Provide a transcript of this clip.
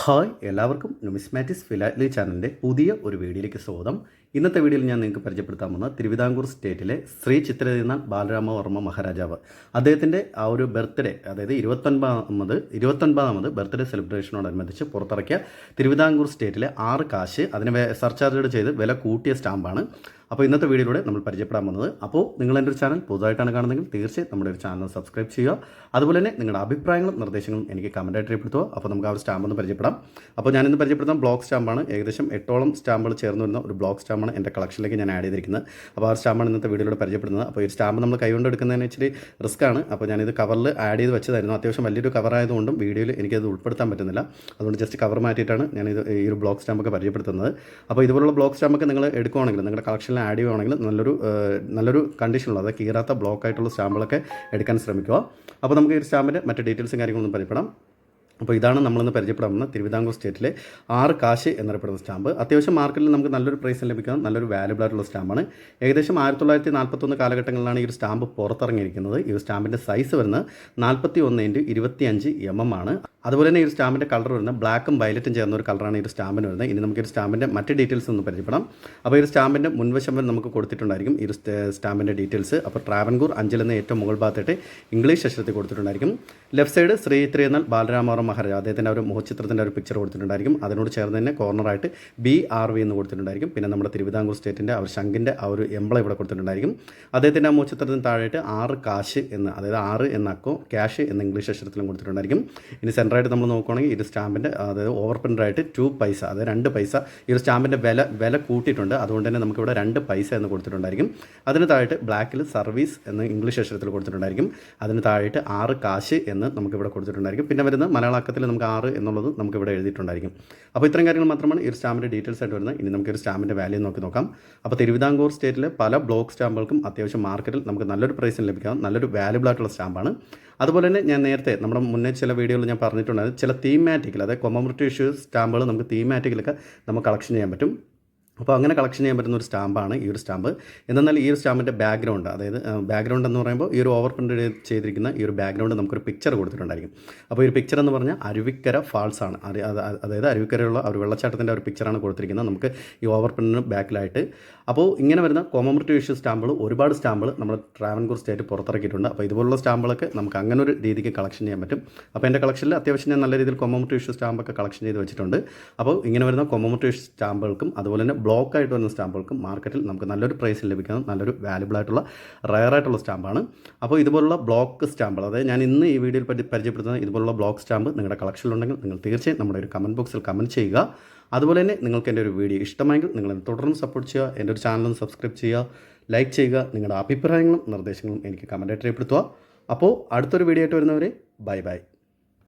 Hi എല്ലാവർക്കും numismatics ഫിലാറ്റ്ലി ചാനലിൻ്റെ പുതിയ ഒരു വീഡിയോയിലേക്ക് സ്വാഗതം. ഇന്നത്തെ വീഡിയോയിൽ ഞാൻ നിങ്ങൾക്ക് പരിചയപ്പെടുത്താൻ പോകുന്നത് തിരുവിതാംകൂർ സ്റ്റേറ്റിലെ ശ്രീ ചിത്രതിരുനാൾ ബാലരാമവർമ്മ മഹാരാജാവ് അദ്ദേഹത്തിൻ്റെ ആ ഒരു ബർത്ത്ഡേ, അതായത് 29ാമത് ബർത്ത്ഡേ സെലിബ്രേഷനോടനുബന്ധിച്ച് പുറത്തിറക്കിയ തിരുവിതാംകൂർ സ്റ്റേറ്റിലെ 6 കാശ് അതിനെ സർചാർജ് ചെയ്ത് വില കൂട്ടിയ സ്റ്റാമ്പാണ്. അപ്പോൾ ഇന്നത്തെ വീഡിയോയിലൂടെ നമ്മൾ പരിചയപ്പെടാൻ പോകുന്നത്. അപ്പോൾ നിങ്ങൾ എൻ്റെ ഒരു ചാനൽ പുതുതായിട്ടാണ് കാണുന്നതെങ്കിൽ തീർച്ചയായും നമ്മുടെ ഒരു ചാനൽ സബ്സ്ക്രൈബ് ചെയ്യുക. അതുപോലെ തന്നെ നിങ്ങളുടെ അഭിപ്രായങ്ങളും നിർദ്ദേശങ്ങളും എനിക്ക് കമൻറ്റായിട്ട് രേഖപ്പെടുത്തുക. അപ്പോൾ നമുക്ക് ആ ഒരു സ്റ്റാമ്പ് ഒന്ന് പരിചയപ്പെടാം. അപ്പോൾ ഞാനിന്ന് പരിചയപ്പെടുത്താൻ ബ്ലോക്ക് സ്റ്റാമ്പാണ്. ഏകദേശം 8ഓളം സ്റ്റാമ്പുകൾ ചേർന്ന് വരുന്ന ഒരു ബ്ലോക്ക് സ്റ്റാമ്പാണ് എൻ്റെ കളക്ഷനിലേക്ക് ഞാൻ ആഡ് ചെയ്തിരിക്കുന്നത്. അപ്പോൾ ആ സ്റ്റാമ്പാണ് ഇന്നത്തെ വീഡിയോയിലൂടെ പരിചയപ്പെടുന്നത്. അപ്പോൾ ഈ സ്റ്റാമ്പ് നമ്മൾ കൈകൊണ്ട് എടുക്കുന്നതിന് ഇച്ചിരി റിസ്ക്കാണ്. അപ്പോൾ ഞാനിത് കവറിൽ ആഡ് ചെയ്ത് വെച്ചതായിരുന്നു. അത്യാവശ്യം വലിയൊരു കവറായതുകൊണ്ടും വീഡിയോയിൽ എനിക്കത് ഉൾപ്പെടുത്താൻ പറ്റുന്നില്ല. അതുകൊണ്ട് ജസ്റ്റ് കവർ മാറ്റിയിട്ടാണ് ഞാനിത് ഈ ഒരു ബ്ലോക്ക് സ്റ്റാമ്പൊക്കെ പരിചയപ്പെടുത്തുന്നത്. അപ്പോൾ ഇതുപോലുള്ള ബ്ലോക്ക് സ്റ്റാമ്പൊക്കെ നിങ്ങൾ എടുക്കുകയാണെങ്കിൽ നിങ്ങളുടെ കളക്ഷനിൽ ആഡ് ചെയ്യുകയാണെങ്കിൽ നല്ലൊരു കണ്ടീഷനുള്ള, അതായത് കീറാത്ത ബ്ലോക്ക് ആയിട്ടുള്ള സ്റ്റാമ്പുകളൊക്കെ എടുക്കാൻ ശ്രമിക്കുക. അപ്പോൾ നമുക്ക് ഈ സ്റ്റാമ്പിൻ്റെ മറ്റ് ഡീറ്റെയിൽസും കാര്യങ്ങളൊന്നും പരിചയപ്പെടാം. അപ്പോൾ ഇതാണ് നമ്മളിന്ന് പരിചയപ്പെടാവുന്ന തിരുവിതാംകൂർ സ്റ്റേറ്റിലെ 6 കാശ് എന്നറിയപ്പെടുന്ന സ്റ്റാമ്പ്. അത്യാവശ്യം മാർക്കറ്റിൽ നമുക്ക് നല്ലൊരു പ്രൈസിൽ ലഭിക്കുന്ന നല്ലൊരു വാല്യുബിൾ ആയിട്ടുള്ള സ്റ്റാമ്പാണ്. ഏകദേശം 1941 കാലഘട്ടങ്ങളിലാണ് ഈ ഒരു സ്റ്റാമ്പ് പുറത്തിറങ്ങിയിരിക്കുന്നത്. ഈ ഒരു സ്റ്റാമ്പിൻ്റെ സൈസ് വരുന്നത് 41x25 mm ആണ്. അതുപോലെ തന്നെ ഈ ഒരു സ്റ്റാമ്പിൻ്റെ കളർ വരുന്നത് ബ്ലാക്കും വയലറ്റും ചേർന്ന ഒരു കളറാണ് ഈ ഒരു സ്റ്റാമ്പിന് വരുന്നത്. ഇനി നമുക്ക് ഈ സ്റ്റാമ്പിൻ്റെ മറ്റ് ഡീറ്റെയിൽസ് ഒന്ന് പരിചയപ്പെടാം. അപ്പോൾ ഈ ഒരു സ്റ്റാമ്പിൻ്റെ മുൻവശം വരെ നമുക്ക് കൊടുത്തിട്ടുണ്ടായിരിക്കും ഈ ഒരു സ്റ്റാമ്പിൻ്റെ ഡീറ്റെയിൽസ്. അപ്പോൾ ട്രാവൻകൂർ 5 എന്ന ഏറ്റവും മുകൾ ഭാഗത്തായിട്ട് ഇംഗ്ലീഷ് അക്ഷരത്തിൽ കൊടുത്തിട്ടുണ്ടായിരിക്കും. ലെഫ്റ്റ് സൈഡ് ശ്രീ തിരുനാൾ ബാലരാമവർമ്മ മഹാരാജ അദ്ദേഹത്തിൻ്റെ ഒരു മുഖചിത്രത്തിൻ്റെ ഒരു പിക്ചർ കൊടുത്തിട്ടുണ്ടായിരിക്കും. അതിനോട് ചേർന്ന് തന്നെ കോർണറായിട്ട് BRV എന്ന് കൊടുത്തിട്ടുണ്ടായിരിക്കും. പിന്നെ നമ്മുടെ തിരുവിതാംകൂർ സ്റ്റേറ്റിൻ്റെ ആ ഒരു ശംഖിൻ്റെ ആ ഒരു എംബ്ലം ഇവിടെ കൊടുത്തിട്ടുണ്ടായിരിക്കും. അദ്ദേഹത്തിൻ്റെ ആ മുഖചിത്രത്തിന് താഴെയായിട്ട് 6 കാശ് എന്ന്, അതായത് 6 എന്ന അക്കോ ക്യാഷ് എന്ന ഇംഗ്ലീഷ് അക്ഷരത്തിലും കൊടുത്തിട്ടുണ്ടായിരിക്കും. ഇനി സെൻറ്ററായിട്ട് നമ്മൾ നോക്കുകയാണെങ്കിൽ ഈ ഒരു സ്റ്റാമ്പിൻ്റെ, അതായത് ഓവർ പ്രിൻ്റായിട്ട് 2 പൈസ, അതായത് 2 പൈസ ഈ ഒരു സ്റ്റാമ്പിൻ്റെ വില കൂട്ടിയിട്ടുണ്ട്. അതുകൊണ്ട് തന്നെ നമുക്കിവിടെ 2 പൈസ എന്ന് കൊടുത്തിട്ടുണ്ടായിരിക്കും. അതിന് താഴെയിട്ട് ബ്ലാക്കിൽ സർവീസ് എന്ന് ഇംഗ്ലീഷ് അക്ഷരത്തിൽ കൊടുത്തിട്ടുണ്ടായിരിക്കും. അതിന് താഴെയിട്ട് 6 കാശ് എന്ന് നമുക്കിവിടെ കൊടുത്തിട്ടുണ്ടായിരിക്കും. പിന്നെ വരുന്ന മലയാളത്തിൽ നമുക്ക് 6 എന്നുള്ളത് നമുക്കിവിടെ എഴുതിയിട്ടുണ്ടായിരിക്കും. അപ്പോൾ ഇത്രയും കാര്യങ്ങൾ മാത്രമാണ് ഈ ഒരു സ്റ്റാമ്പിൻ്റെ ഡീറ്റെയിൽസ് ആയിട്ട് വരുന്നത്. ഇനി നമുക്ക് ഒരു സ്റ്റാമ്പിൻ്റെ വാല്യൂ നോക്കാം. അപ്പോൾ തിരുവിതാംകൂർ സ്റ്റേറ്റിലെ പല ബ്ലോക്ക് സ്റ്റാമ്പുകൾക്കും അത്യാവശ്യം മാർക്കറ്റിൽ നമുക്ക് നല്ലൊരു പ്രൈസിന് ലഭിക്കാം നല്ലൊരു വാല്യുബിൾ ആയിട്ടുള്ള സ്റ്റാമ്പാണ്. അതുപോലെ തന്നെ ഞാൻ നേരത്തെ നമ്മുടെ മുന്നേ ചില വീഡിയോയിൽ ഞാൻ പറഞ്ഞിട്ടുണ്ടായിരുന്നു, ചില തീമാറ്റിക്കൽ, അതായത് കൊമമറേറ്റീവ് ഇഷ്യൂ സ്റ്റാമ്പുകൾ നമുക്ക് തീമാറ്റിക്കലൊക്കെ നമുക്ക് കളക്ഷൻ ചെയ്യാൻ പറ്റും. അപ്പോൾ അങ്ങനെ കളക്ഷൻ ചെയ്യാൻ പറ്റുന്ന ഒരു സ്റ്റാമ്പാണ് ഈ ഒരു സ്റ്റാമ്പ്. എന്നാൽ ഈ ഒരു സ്റ്റാമ്പിൻ്റെ ബാക്ക്ഗ്രൗണ്ട്, അതായത് ബാക്ക്ഗ്രൗണ്ട് എന്ന് പറയുമ്പോൾ ഈ ഒരു ഓവർ പ്രിൻ്റ് ചെയ്തിരിക്കുന്ന ഈ ഒരു ബാക്ക്ഗ്രൗണ്ട് നമുക്കൊരു പിക്ചർ കൊടുത്തിട്ടുണ്ടായിരിക്കും. അപ്പോൾ ഈ ഒരു പിക്ചർ എന്ന് പറഞ്ഞാൽ അരുവിക്കര ഫാൾസ് ആണ്. അതായത് അരുവിക്കരയുള്ള ഒരു വെള്ളച്ചാട്ടത്തിൻ്റെ ഒരു പിക്ചറാണ് കൊടുത്തിരിക്കുന്നത് നമുക്ക് ഈ ഓവർ പ്രിൻറ്റിന് ബാക്കിലായിട്ട്. അപ്പോൾ ഇങ്ങനെ വരുന്ന കൊമമറേറ്റീവ് ഇഷ്യൂ സ്റ്റാമ്പുകൾ ഒരുപാട് സ്റ്റാമ്പുകൾ നമ്മുടെ ട്രാവൻകൂർ സ്റ്റേറ്റ് പുറത്തിറക്കിയിട്ടുണ്ട്. അപ്പോൾ ഇതുപോലുള്ള സ്റ്റാമ്പുകളൊക്കെ നമുക്ക് അങ്ങനെ ഒരു രീതിക്ക് കളക്ഷൻ ചെയ്യാൻ പറ്റും. അപ്പോൾ എൻ്റെ കളക്ഷനിൽ അത്യാവശ്യം ഞാൻ നല്ല രീതിയിൽ കൊമമറേറ്റീവ് ഇഷ്യൂ സ്റ്റാമ്പൊക്കെ കളക്ഷൻ ചെയ്ത് വെച്ചിട്ടുണ്ട്. അപ്പോൾ ഇങ്ങനെ വരുന്ന കൊമമറേറ്റീവ് ഇഷ്യൂ സ്റ്റാമ്പുകൾക്കും അതുപോലെ തന്നെ ബ്ലോക്ക് ആയിട്ട് വരുന്ന സ്റ്റാമ്പുകൾക്കും മാർക്കറ്റിൽ നമുക്ക് നല്ലൊരു പ്രൈസിൽ ലഭിക്കുന്ന നല്ലൊരു വാല്യുബിൾ ആയിട്ടുള്ള റയർ ആയിട്ടുള്ള സ്റ്റാമ്പാണ്. അപ്പോൾ ഇതുപോലുള്ള ബ്ലോക്ക് സ്റ്റാമ്പുകൾ, അതായത് ഞാൻ ഇന്ന് ഈ വീഡിയോയിൽ പരിചയപ്പെടുത്തുന്ന ഇതുപോലുള്ള ബ്ലോക്ക് സ്റ്റാമ്പ് നിങ്ങളുടെ കളക്ഷനിലുണ്ടെങ്കിൽ നിങ്ങൾ തീർച്ചയായും നമ്മുടെ ഒരു കമൻറ്റ് ബോക്സിൽ കമൻറ്റ് ചെയ്യുക. അതുപോലെ തന്നെ നിങ്ങൾക്ക് എൻ്റെ ഒരു വീഡിയോ ഇഷ്ടമായെങ്കിൽ നിങ്ങൾ തുടർന്ന് സപ്പോർട്ട് ചെയ്യുക. എൻ്റെ ഒരു ചാനൽ സബ്സ്ക്രൈബ് ചെയ്യുക, ലൈക്ക് ചെയ്യുക. നിങ്ങളുടെ അഭിപ്രായങ്ങളും നിർദ്ദേശങ്ങളും എനിക്ക് കമൻറ്റായിട്ട് രേഖപ്പെടുത്തുക. അപ്പോൾ അടുത്തൊരു വീഡിയോ ആയിട്ട് വരുന്നവരെ ബൈ.